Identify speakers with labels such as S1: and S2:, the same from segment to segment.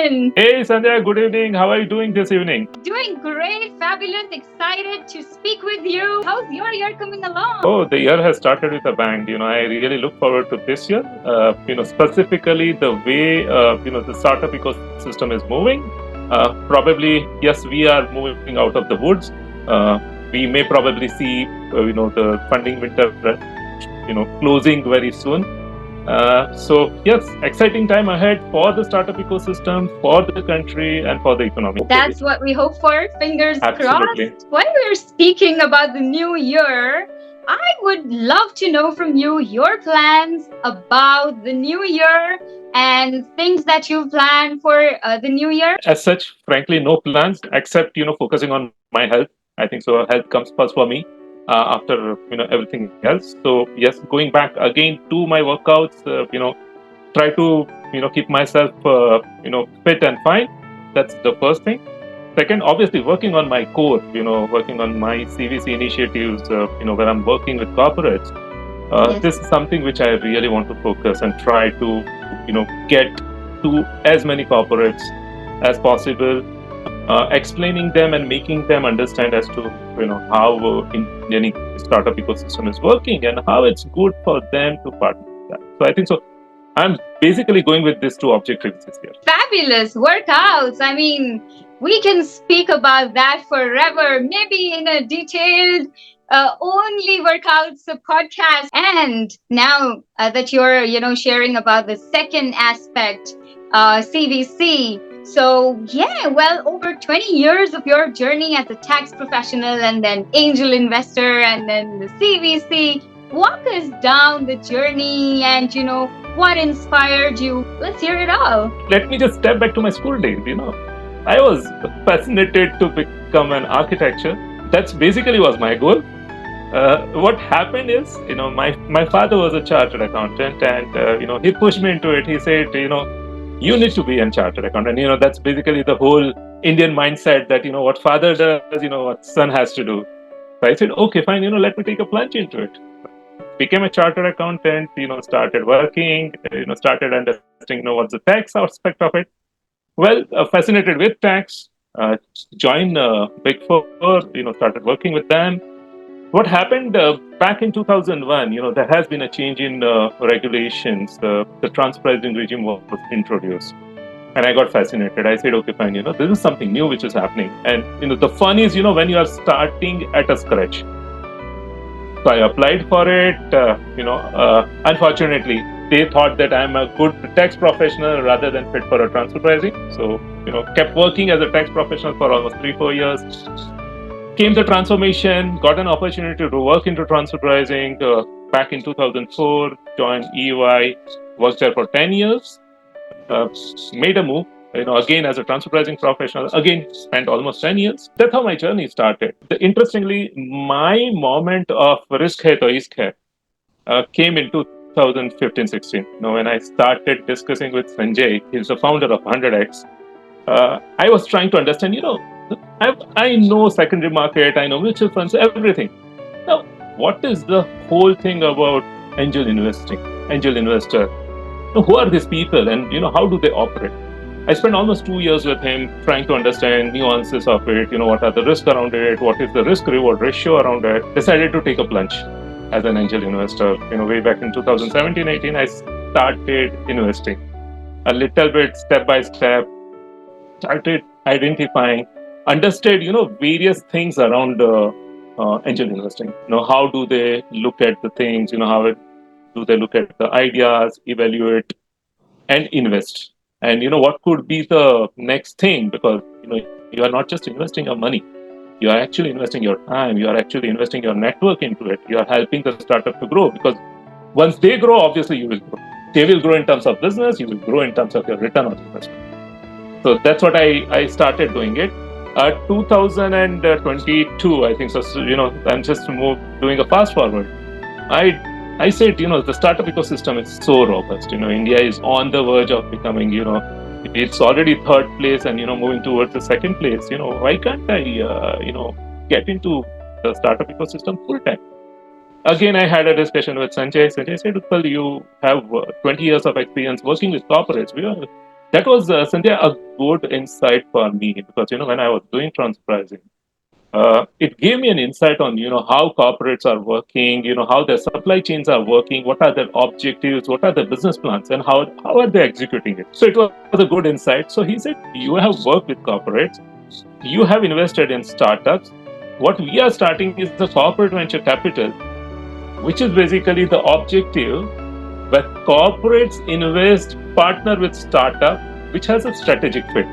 S1: evening.
S2: Hey Sanjay, good evening. How are you doing this evening?
S1: Doing great, fabulous, excited to speak with you. How's your year coming along?
S2: Oh, the year has started with a bang. I really look forward to this year. Specifically the way the startup ecosystem is moving. Probably yes, we are moving out of the woods. We may probably see the funding winter closing very soon. So yes, exciting time ahead for the startup ecosystem, for the country, and for the economy.
S1: That's what we hope for. Fingers
S2: Absolutely.
S1: crossed. When we're speaking about the new year, I would love to know from you your plans about the new year and things that you plan for the new year.
S2: As such, frankly, no plans except focusing on my health. I think so. Health comes first for me after everything else. So yes, going back again to my workouts. Try to keep myself fit and fine. That's the first thing. Second, obviously working on my core. Working on my CVC initiatives. Where I'm working with corporates.
S1: Yes.
S2: This is something which I really want to focus and try to get to as many corporates as possible, explaining them and making them understand as to how Indian startup ecosystem is working and how it's good for them to partner with that. So I think so. I'm basically going with these two objectives this year.
S1: Fabulous workouts. I mean, we can speak about that forever, maybe in a detailed only workouts podcast. And now that you're sharing about the second aspect, CVC. So yeah, well, over 20 years of your journey as a tax professional and then angel investor and then the CVC. Walk us down the journey and what inspired you. Let's hear it all.
S2: Let me just step back to my school days. I was fascinated to become an architecture. That's basically was my goal. What happened is, my father was a chartered accountant, and he pushed me into it. He said, you need to be a chartered accountant. That's basically the whole Indian mindset that what father does, what son has to do. So I said, okay, fine. Let me take a plunge into it. Became a chartered accountant. Started working. Started understanding what's the tax aspect of it. Well, fascinated with tax. Joined Big Four. Started working with them. What happened back in 2001, there has been a change in regulations. The transfer pricing regime was introduced. And I got fascinated. I said, okay, fine, this is something new which is happening. And, the fun is, when you are starting at a scratch. So I applied for it. Unfortunately, they thought that I'm a good tax professional rather than fit for a transfer pricing. So, kept working as a tax professional for almost 3-4 years. Came the transformation, got an opportunity to work into transfer pricing back in 2004, joined EY, worked there for 10 years, made a move, again as a transfer pricing professional, again spent almost 10 years. That's how my journey started. Interestingly, my moment of risk hai to ishq hai came in 2015-16. When I started discussing with Sanjay, he's the founder of 100X, I was trying to understand, I know secondary market, I know mutual funds, everything. Now, what is the whole thing about angel investing, angel investor? Who are these people and, how do they operate? I spent almost 2 years with him trying to understand nuances of it, what are the risks around it, what is the risk-reward ratio around it. Decided to take a plunge as an angel investor. Way back in 2017-18, I started investing a little bit step by step, started identifying, understood, various things around angel investing. How do they look at the things? How do they look at the ideas, evaluate, and invest? And what could be the next thing? Because you are not just investing your money, you are actually investing your time. You are actually investing your network into it. You are helping the startup to grow. Because once they grow, obviously you will grow. They will grow in terms of business. You will grow in terms of your return on investment. So that's what I started doing it. 2022, I think so. I'm just doing a fast forward. I said, the startup ecosystem is so robust. India is on the verge of becoming, it's already third place and moving towards the second place. Why can't I, get into the startup ecosystem full time? Again, I had a discussion with Sanjay. Sanjay said, Utpal, you have 20 years of experience working with corporates. That was, Sanjay, a good insight for me because, when I was doing transpricing, it gave me an insight on, how corporates are working, how their supply chains are working, what are their objectives, what are their business plans, and how are they executing it. So it was a good insight. So he said, you have worked with corporates, you have invested in startups. What we are starting is the corporate venture capital, which is basically the objective where corporates invest, partner with startup, which has a strategic fit.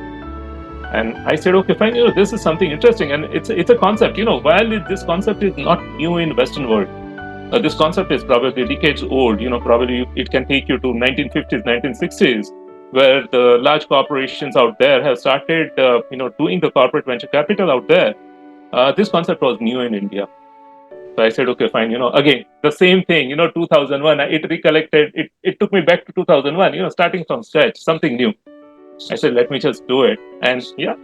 S2: And I said, okay, fine, this is something interesting. And it's a concept, while this concept is not new in Western world, this concept is probably decades old, probably it can take you to 1950s, 1960s, where the large corporations out there have started, doing the corporate venture capital out there. This concept was new in India. So I said, okay, fine, again, the same thing, 2001, it took me back to 2001, starting from scratch, something new. I said, let me just do it. And yeah,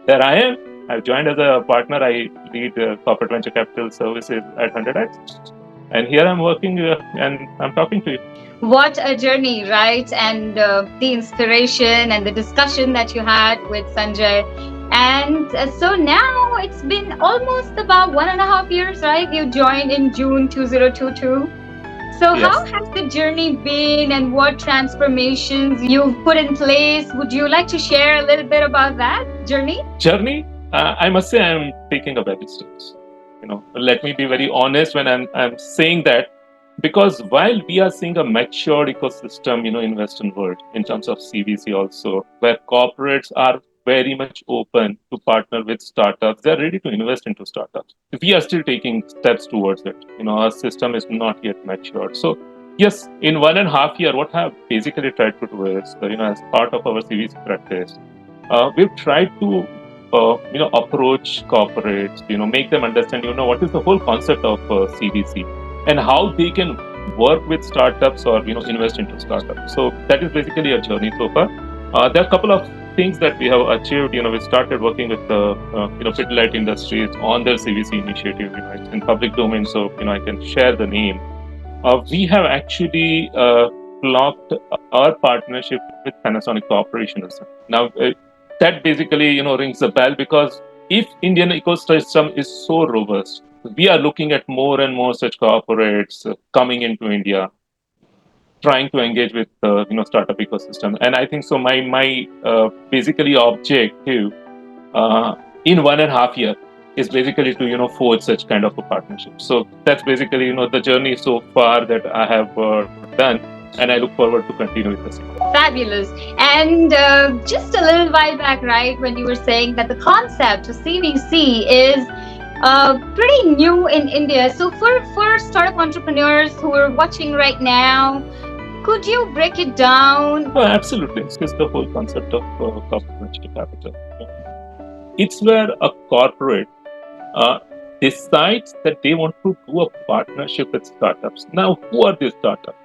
S2: there I am. I've joined as a partner. I lead corporate venture capital services at 100X. And here I'm working and I'm talking to you.
S1: What a journey, right? And the inspiration and the discussion that you had with Sanjay. And so now it's been almost about 1.5 years, right? You joined in June 2022. So
S2: Yes.
S1: how has the journey been and what transformations you've put in place? Would you like to share a little bit about that journey?
S2: Journey, I must say I'm taking a baby steps. Let me be very honest when I'm saying that, because while we are seeing a matured ecosystem, in Western world, in terms of CVC also, where corporates are very much open to partner with startups, they're ready to invest into startups. We are still taking steps towards it. Our system is not yet matured. So yes, in 1.5 years, what I have basically tried to do is, as part of our CVC practice, we've tried to approach corporates, make them understand, what is the whole concept of CVC and how they can work with startups or, invest into startups. So that is basically a journey so far. There are a couple of things that we have achieved. We started working with the, Pidilite Industries on their CVC initiative. It's in public domain, so, I can share the name. We have actually clocked our partnership with Panasonic Corporation. Now, that basically, rings a bell, because if Indian ecosystem is so robust, we are looking at more and more such corporates coming into India, trying to engage with startup ecosystem. And I think so my basically objective in 1.5 years is basically to forge such kind of a partnership. So that's basically the journey so far that I have done, and I look forward to continue with this.
S1: Fabulous. And just a little while back, right, when you were saying that the concept of CVC is pretty new in India. So for startup entrepreneurs who are watching right now, could you break it down?
S2: Oh, absolutely. This is the whole concept of corporate venture capital. It's where a corporate decides that they want to do a partnership with startups. Now, who are these startups?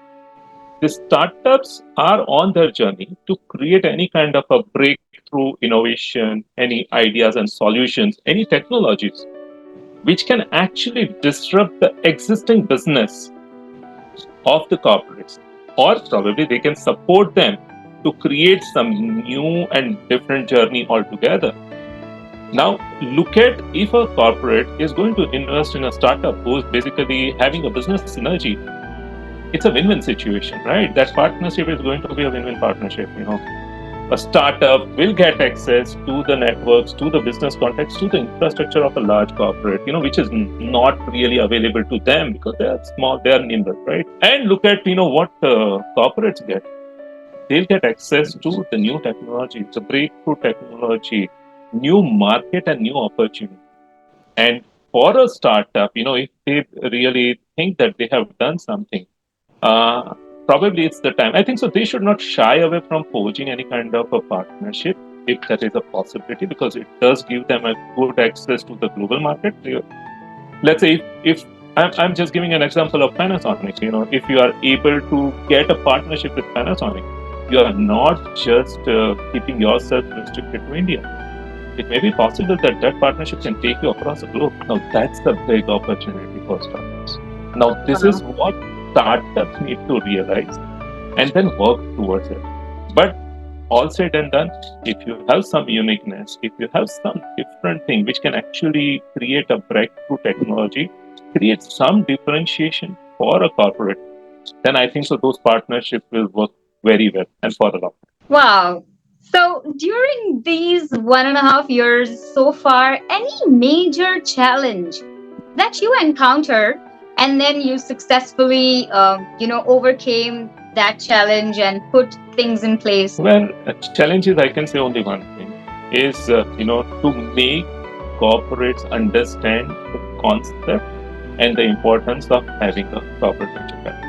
S2: The startups are on their journey to create any kind of a breakthrough innovation, any ideas and solutions, any technologies, which can actually disrupt the existing business of the corporates, or probably they can support them to create some new and different journey altogether. Now, look at if a corporate is going to invest in a startup who is basically having a business synergy. It's a win-win situation, right? That partnership is going to be a win-win partnership. A startup will get access to the networks, to the business context, to the infrastructure of a large corporate, which is not really available to them because they are small, they are nimble, right? And look at, what corporates get. They'll get access to the new technology, the breakthrough technology, new market and new opportunity. And for a startup, if they really think that they have done something, probably it's the time. I think so. They should not shy away from forging any kind of a partnership if that is a possibility, because it does give them a good access to the global market. Let's say if I'm just giving an example of Panasonic. If you are able to get a partnership with Panasonic, you are not just keeping yourself restricted to India. It may be possible that that partnership can take you across the globe. Now that's the big opportunity for startups. Now this is what startups need to realize and then work towards it. But all said and done, if you have some uniqueness, if you have some different thing which can actually create a breakthrough technology, create some differentiation for a corporate, then I think so those partnerships will work very well and for a long time.
S1: Wow. So during these 1.5 years so far, any major challenge that you encountered and then you successfully, overcame that challenge and put things in place?
S2: Well, challenges, I can say only one thing is, to make corporates understand the concept and the importance of having a corporate venture capital.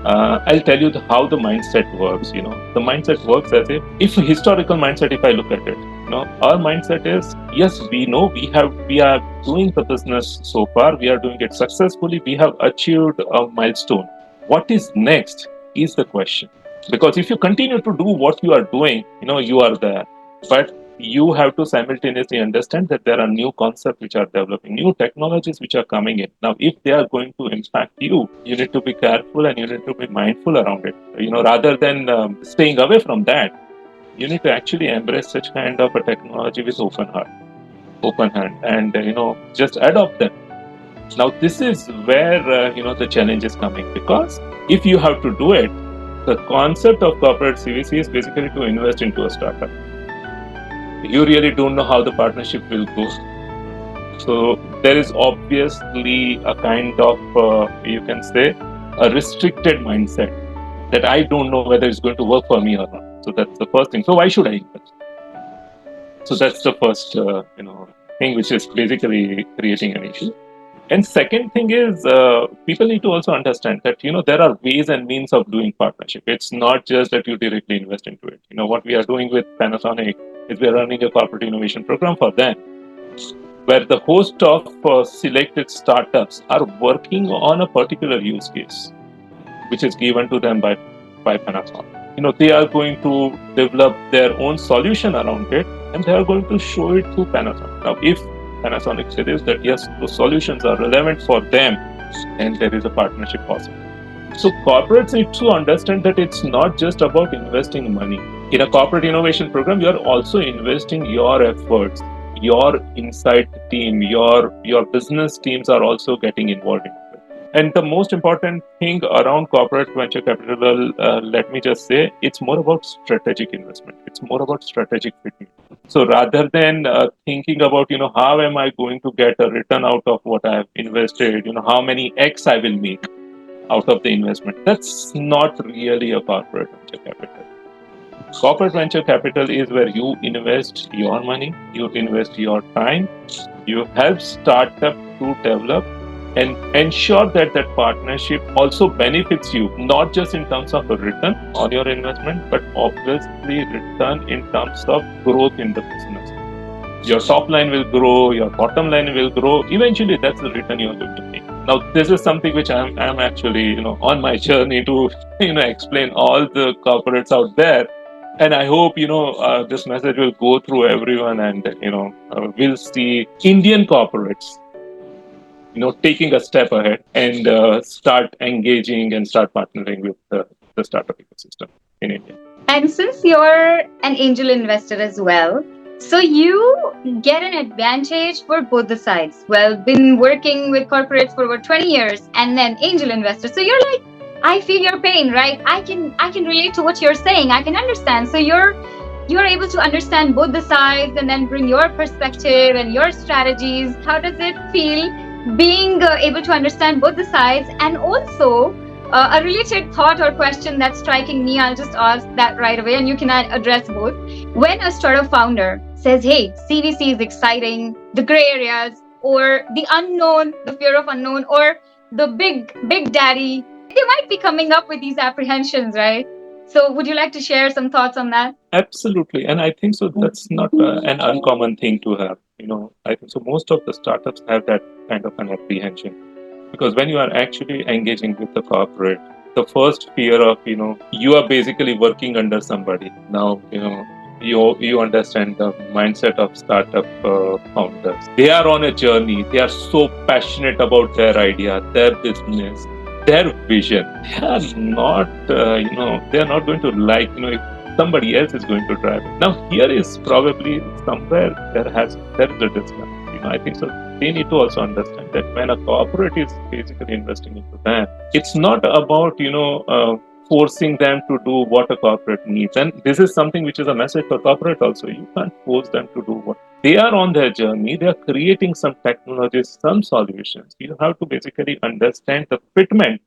S2: I'll tell you how the mindset works. The mindset works as if historical mindset, if I look at it, our mindset is, yes, we know we are doing the business so far, we are doing it successfully, we have achieved a milestone. What is next is the question. Because if you continue to do what you are doing, you are there. But you have to simultaneously understand that there are new concepts which are developing, new technologies which are coming in. Now, if they are going to impact you, you need to be careful and you need to be mindful around it. Rather than staying away from that, you need to actually embrace such kind of a technology with open hand, and just adopt them. Now, this is where the challenge is coming, because if you have to do it, the concept of corporate CVC is basically to invest into a startup. You really don't know how the partnership will go. So there is obviously a kind of, you can say, a restricted mindset that I don't know whether it's going to work for me or not. So that's the first thing. So why should I invest? So that's the first, thing which is basically creating an issue. And second thing is, people need to also understand that, there are ways and means of doing partnership. It's not just that you directly invest into it. What we are doing with Panasonic is we are running a corporate innovation program for them, where the host of selected startups are working on a particular use case, which is given to them by Panasonic. They are going to develop their own solution around it, and they are going to show it to Panasonic. Now, if Panasonic says that yes, those solutions are relevant for them, and there is a partnership possible. So corporates need to understand that it's not just about investing money. In a corporate innovation program, you are also investing your efforts, your inside team, your business teams are also getting involved in it. And the most important thing around corporate venture capital, let me just say, it's more about strategic investment. It's more about strategic fitting. So rather than thinking about, how am I going to get a return out of what I have invested, how many X I will make out of the investment, that's not really a corporate venture capital. Corporate venture capital is where you invest your money, you invest your time, you help startup to develop, and ensure that that partnership also benefits you, not just in terms of a return on your investment, but obviously return in terms of growth in the business. Your top line will grow, your bottom line will grow. Eventually, that's the return you're going to make. Now, this is something which I'm actually, on my journey to, explain all the corporates out there. And I hope, this message will go through everyone, and, we'll see Indian corporates, taking a step ahead and start engaging and start partnering with the startup ecosystem in India.
S1: And since you're an angel investor as well, so you get an advantage for both the sides. Well, been working with corporates for over 20 years and then angel investor. So you're like, I feel your pain, right? I can relate to what you're saying. I can understand. So you're able to understand both the sides and then bring your perspective and your strategies. How does it feel being able to understand both the sides? And also a related thought or question that's striking me, I'll just ask that right away and you can address both. When a startup founder says, hey, CVC is exciting, the gray areas or the unknown, the fear of unknown, or the big daddy, they might be coming up with these apprehensions, right? So would you like to share some thoughts on that?
S2: Absolutely. And I think so that's not an uncommon thing to have. I think so most of the startups have that kind of an apprehension. Because when you are actually engaging with the corporate, the first fear of, you are basically working under somebody. Now, you understand the mindset of startup founders. They are on a journey. They are so passionate about their idea, their business, their vision. They are not, they are not going to Somebody else is going to drive it. Now, here is probably somewhere there is a disconnect. I think so. They need to also understand that when a corporate is basically investing into them, it's not about forcing them to do what a corporate needs. And this is something which is a message for corporate also. You can't force them to do what they are on their journey. They are creating some technologies, some solutions. You have to basically understand the fitment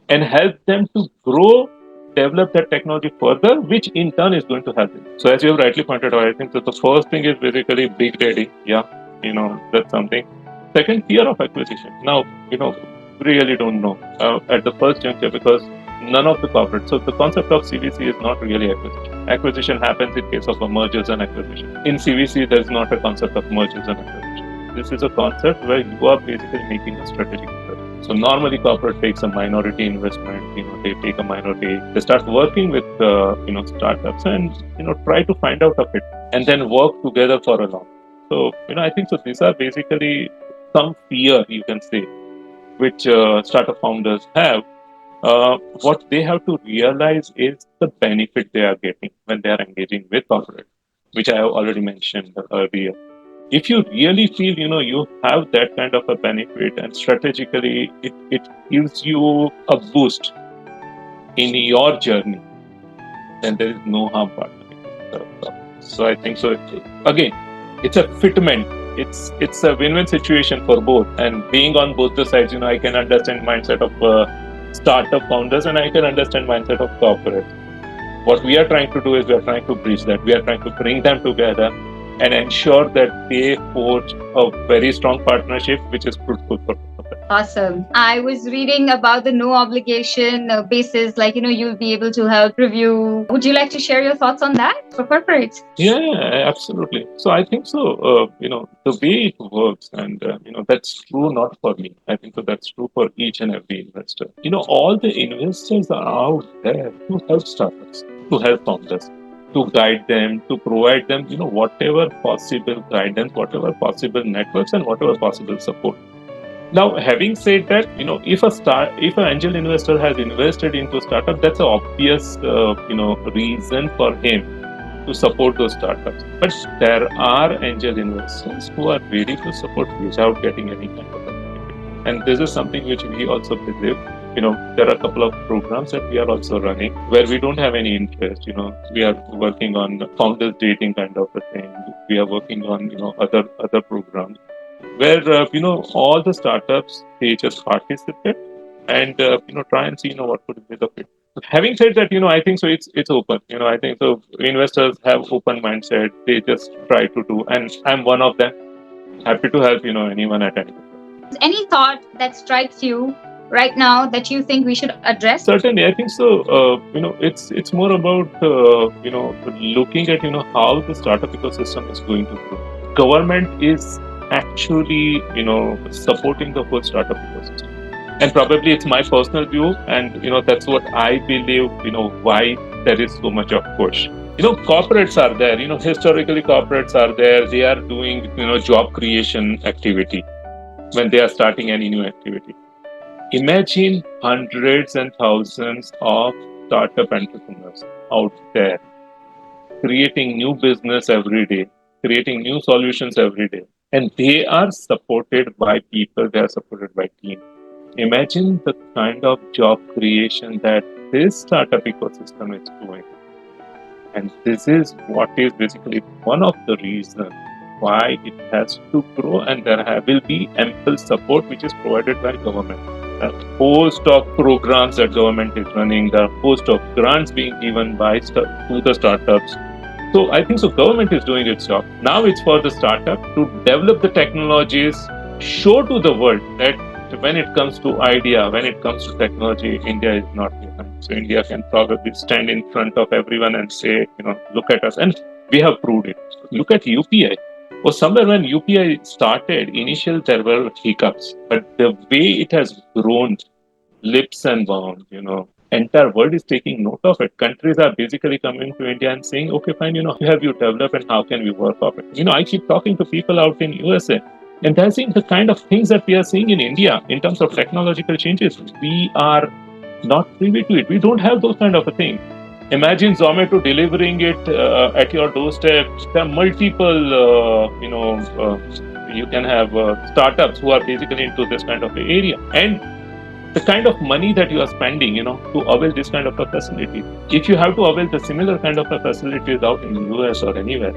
S2: and help them to grow, develop that technology further, which in turn is going to help them. So as you have rightly pointed out, I think that the first thing is basically big daddy. Yeah, that's something. Second, fear of acquisition. Now, really don't know at the first juncture, because none of the corporates. So the concept of CVC is not really acquisition. Acquisition happens in case of a mergers and acquisition. In CVC, there is not a concept of mergers and acquisition. This is a concept where you are basically making a strategic investment. So normally corporate takes a minority investment. They take a minority. They start working with startups and try to find out a fit and then work together for a long. So I think so. These are basically some fear, you can say, which startup founders have. What they have to realize is the benefit they are getting when they are engaging with corporate, which I have already mentioned earlier. If you really feel you have that kind of a benefit, and strategically it gives you a boost in your journey, then there is no harm partnering. So I think so. Again, it's a fitment. It's a win-win situation for both, and being on both the sides, I can understand mindset of startup founders and I can understand mindset of corporate. What we are trying to do is we are trying to bridge that. We are trying to bring them together and ensure that they forge a very strong partnership which is fruitful for them.
S1: Awesome. I was reading about the no obligation basis, like, you'll be able to help review. Would you like to share your thoughts on that for corporates?
S2: Yeah, absolutely. So I think so, the way it works, and, that's true not for me. I think so that's true for each and every investor. All the investors are out there to help startups, to help founders, to guide them, to provide them, whatever possible guidance, whatever possible networks, and whatever possible support. Now, having said that, if an angel investor has invested into a startup, that's an obvious, reason for him to support those startups. But there are angel investors who are ready to support without getting any kind of benefit. And this is something which we also believe. There are a couple of programs that we are also running where we don't have any interest. We are working on founders dating kind of a thing. We are working on, other programs where, all the startups, they just participate and, try and see, what could be the fit. Having said that, I think so it's open. I think so investors have open mindset. They just try to do, and I'm one of them. Happy to help, anyone at any time.
S1: Any thought that strikes you right now that you think we should address?
S2: Certainly, I think so. It's more about looking at how the startup ecosystem is going to grow. Government is actually supporting the whole startup ecosystem, and probably it's my personal view, and that's what I believe. Why there is so much of push. Corporates are there. Historically, corporates are there. They are doing job creation activity when they are starting any new activity. Imagine hundreds and thousands of startup entrepreneurs out there creating new business every day, creating new solutions every day. And they are supported by people, they are supported by teams. Imagine the kind of job creation that this startup ecosystem is doing. And this is what is basically one of the reasons why it has to grow, and there will be ample support which is provided by government. A host of programs that government is running, there are a host of grants being given to the startups. So I think so government is doing its job. Now it's for the startup to develop the technologies, show to the world that when it comes to idea, when it comes to technology, India is not behind. So India can probably stand in front of everyone and say, look at us. And we have proved it. Look at UPI. Or somewhere when UPI started, initially there were hiccups, but the way it has grown, leaps and bounds, entire world is taking note of it. Countries are basically coming to India and saying, okay, fine, how have you developed and how can we work off it? I keep talking to people out in USA, and they're seeing the kind of things that we are seeing in India in terms of technological changes. We are not privy to it. We don't have those kind of a thing. Imagine Zomato delivering it at your doorstep. There are multiple, you can have startups who are basically into this kind of area. And the kind of money that you are spending, to avail this kind of a facility. If you have to avail the similar kind of a facilities out in the US or anywhere,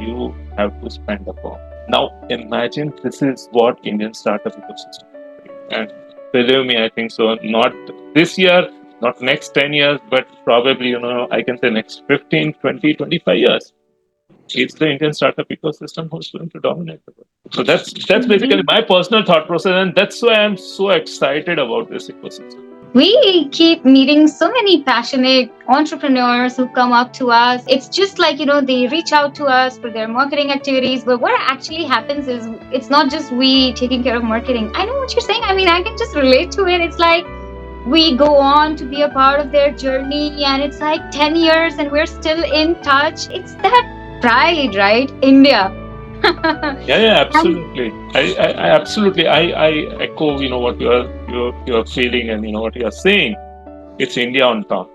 S2: you have to spend a bomb. Now, imagine this is what Indian startup ecosystem is. And believe me, I think so. Not this year, not next 10 years, but probably, I can say next 15, 20, 25 years. It's the Indian startup ecosystem who's going to dominate the world. So that's basically my personal thought process, and that's why I'm so excited about this ecosystem.
S1: We keep meeting so many passionate entrepreneurs who come up to us. It's just like, they reach out to us for their marketing activities. But what actually happens is it's not just we taking care of marketing. I know what you're saying. I mean, I can just relate to it. It's like we go on to be a part of their journey, and it's like 10 years and we're still in touch. It's that pride, right? India.
S2: Yeah, absolutely. I absolutely. I echo, what you're feeling, and what you are saying. It's India on top.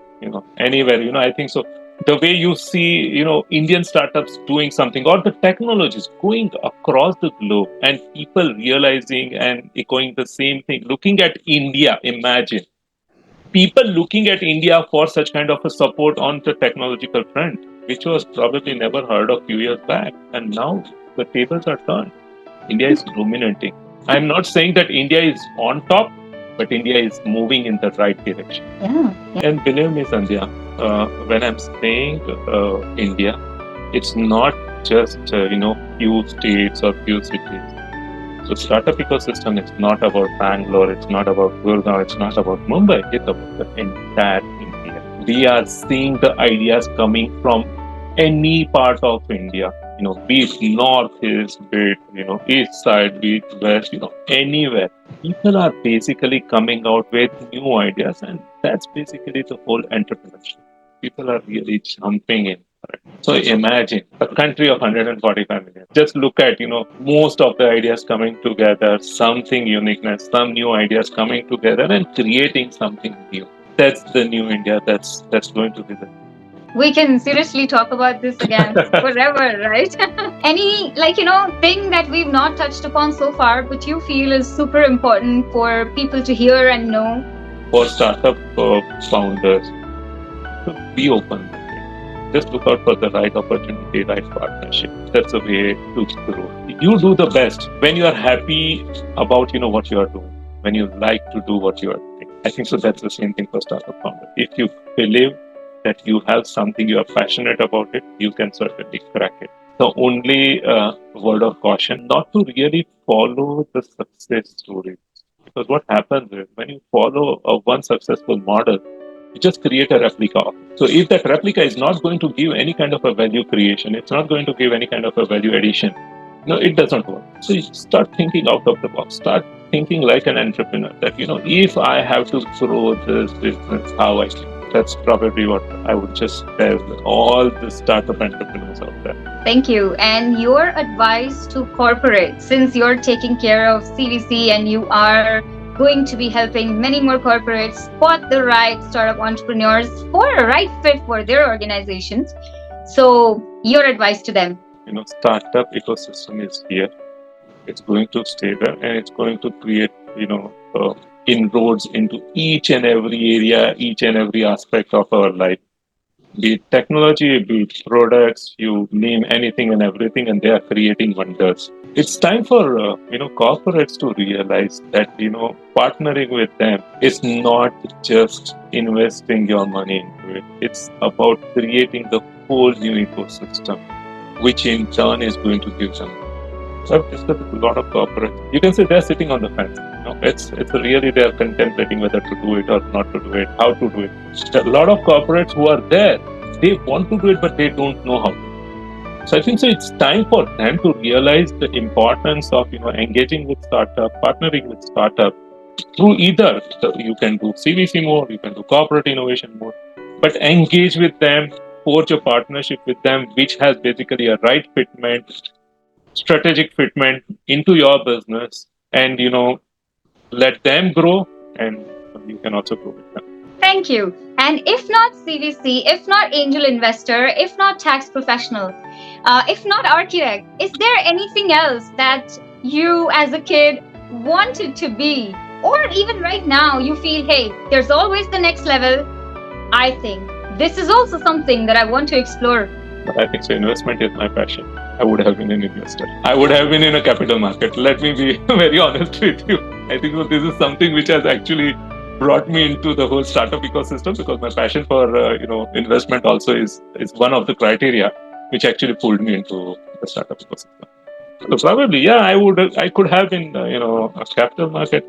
S2: Anywhere. I think so. The way you see, Indian startups doing something, or the technologies going across the globe, and people realizing and echoing the same thing, looking at India. Imagine people looking at India for such kind of a support on the technological front, which was probably never heard of few years back. And now the tables are turned. India is dominating. I'm not saying that India is on top, but India is moving in the right direction.
S1: Yeah.
S2: And believe me, Sandhya, when I'm saying India, it's not just few states or few cities. So startup ecosystem is not about Bangalore, it's not about Gurgaon, it's not about Mumbai, it's about the entire India. We are seeing the ideas coming from any part of India, be it northeast, be it east side, be it west, anywhere. People are basically coming out with new ideas, and that's basically the whole entrepreneurship. People are really jumping in. So imagine a country of 145 million. Just look at, most of the ideas coming together, something uniqueness, some new ideas coming together and creating something new. That's the new India. That's going to be the.
S1: We can seriously talk about this again forever, right? Any thing that we've not touched upon so far, but you feel is super important for people to hear and know?
S2: For startup founders, be open. Just look out for the right opportunity, right partnership. That's the way to grow. You do the best when you are happy about what you are doing, when you like to do what you are doing. I think so. That's the same thing for startup founder. If you believe that you have something you are passionate about it, you can certainly crack it. The only word of caution, not to really follow the success story, because what happens is when you follow one successful model, you just create a replica of it. So if that replica is not going to give any kind of a value creation, it's not going to give any kind of a value addition, it doesn't work. So you start thinking out of the box, start thinking like an entrepreneur that, if I have to grow this business, how I can. That's probably what I would just tell all the startup entrepreneurs out there.
S1: Thank you. And your advice to corporate, since you're taking care of CVC and you are going to be helping many more corporates spot the right startup entrepreneurs for a right fit for their organizations. So your advice to them?
S2: Startup ecosystem is here. It's going to stay there, and it's going to create, inroads into each and every area, each and every aspect of our life. Be it technology, be it products, you name anything and everything, and they are creating wonders. It's time for corporates to realize that partnering with them is not just investing your money into it. It's about creating the whole new ecosystem, which in turn is going to give them. So I've discussed with a lot of corporates. You can say they're sitting on the fence. It's really they're contemplating whether to do it or not to do it, how to do it. There are a lot of corporates who are there. They want to do it, but they don't know how to. So I think so. It's time for them to realize the importance of engaging with startup, partnering with startup through either you can do CVC mode, you can do corporate innovation mode, but engage with them, forge a partnership with them, which has basically a right fitment, strategic fitment into your business, and let them grow, and you can also grow with them.
S1: Thank you. And if not CVC, if not angel investor, if not tax professional, if not architect, is there anything else that you as a kid wanted to be? Or even right now, you feel, hey, there's always the next level. I think this is also something that I want to explore.
S2: I think so. Investment is my passion. I would have been an investor. I would have been in a capital market. Let me be very honest with you. I think this is something which has actually brought me into the whole startup ecosystem, because my passion for investment also is one of the criteria which actually pulled me into the startup ecosystem. So probably, I could have been a capital market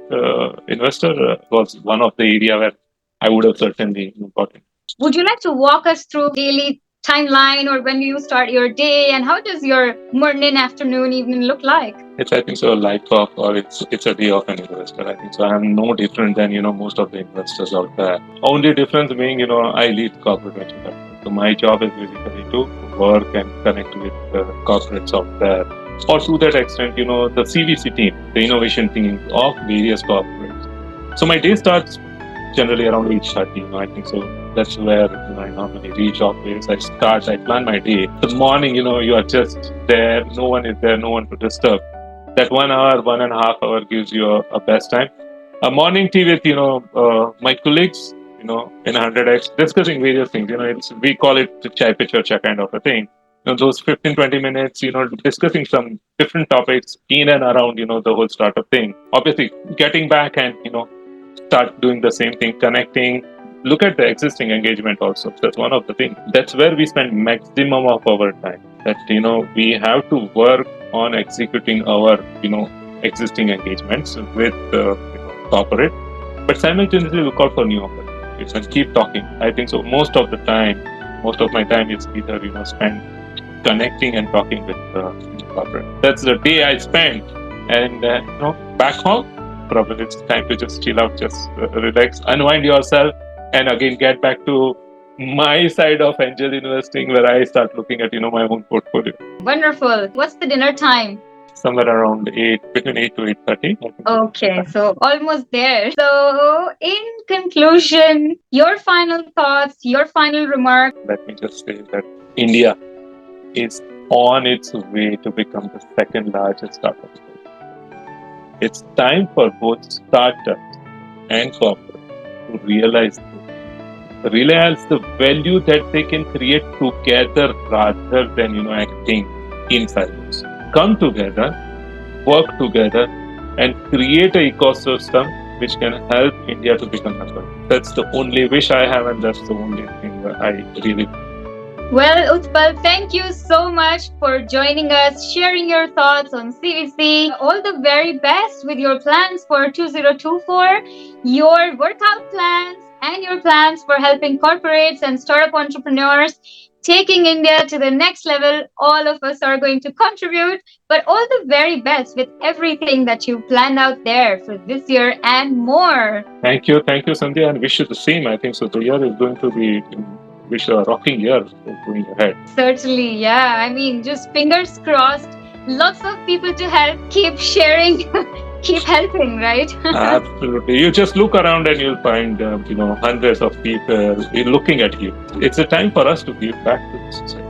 S2: investor. Was one of the area where I would have certainly got in.
S1: Would you like to walk us through daily timeline, or when you start your day, and how does your morning, afternoon, evening look like?
S2: It's, I think so, a life of, or it's a day of an investor. I think so. I'm no different than most of the investors out there. Only difference being I lead corporate venture capital. So my job is basically to work and connect with corporates out there, or to that extent, the CVC team, the innovation team of various corporates. So my day starts generally around 8:30. I think so. That's where I normally reach office. I plan my day. The morning, you are just there. No one is there. No one to disturb. That 1 hour, 1.5 hour gives you a best time. A morning tea with my colleagues, in 100X, discussing various things. We call it the chai pe charcha kind of a thing. Those 15-20 minutes, discussing some different topics in and around, the whole startup thing. Obviously, getting back and, start doing the same thing, connecting, look at the existing engagement also. That's one of the things. That's where we spend maximum of our time. That, we have to work on executing our, existing engagements with corporate, but simultaneously look out for new opportunities and keep talking. I think so. Most of my time is either, spent connecting and talking with corporate. That's the day I spend. And, back home, probably it's time to just chill out, just relax, unwind yourself, and again get back to my side of angel investing, where I start looking at my own portfolio.
S1: Wonderful. What's the dinner time?
S2: Somewhere around between 8 to 8:30.
S1: Okay, so almost there. So in conclusion, your final thoughts, your final remark.
S2: Let me just say that India is on its way to become the second largest startup. It's time for both startups and corporate to realize the value that they can create together rather than acting in silos. Come together, work together, and create an ecosystem which can help India to become number one. That's the only wish I have, and that's the only thing that I really.
S1: Well, Utpal, thank you so much for joining us, sharing your thoughts on CVC. All the very best with your plans for 2024, your workout plans, and your plans for helping corporates and startup entrepreneurs, taking India to the next level. All of us are going to contribute, but all the very best with everything that you planned out there for this year and more.
S2: Thank you, Sanjay, and wish you the same. I think so. The year is going to be, wish a rocking year going ahead.
S1: Certainly, yeah. I mean, just fingers crossed. Lots of people to help. Keep sharing. Keep helping, right?
S2: Absolutely. You just look around and you'll find, hundreds of people looking at you. It's a time for us to give back to the society.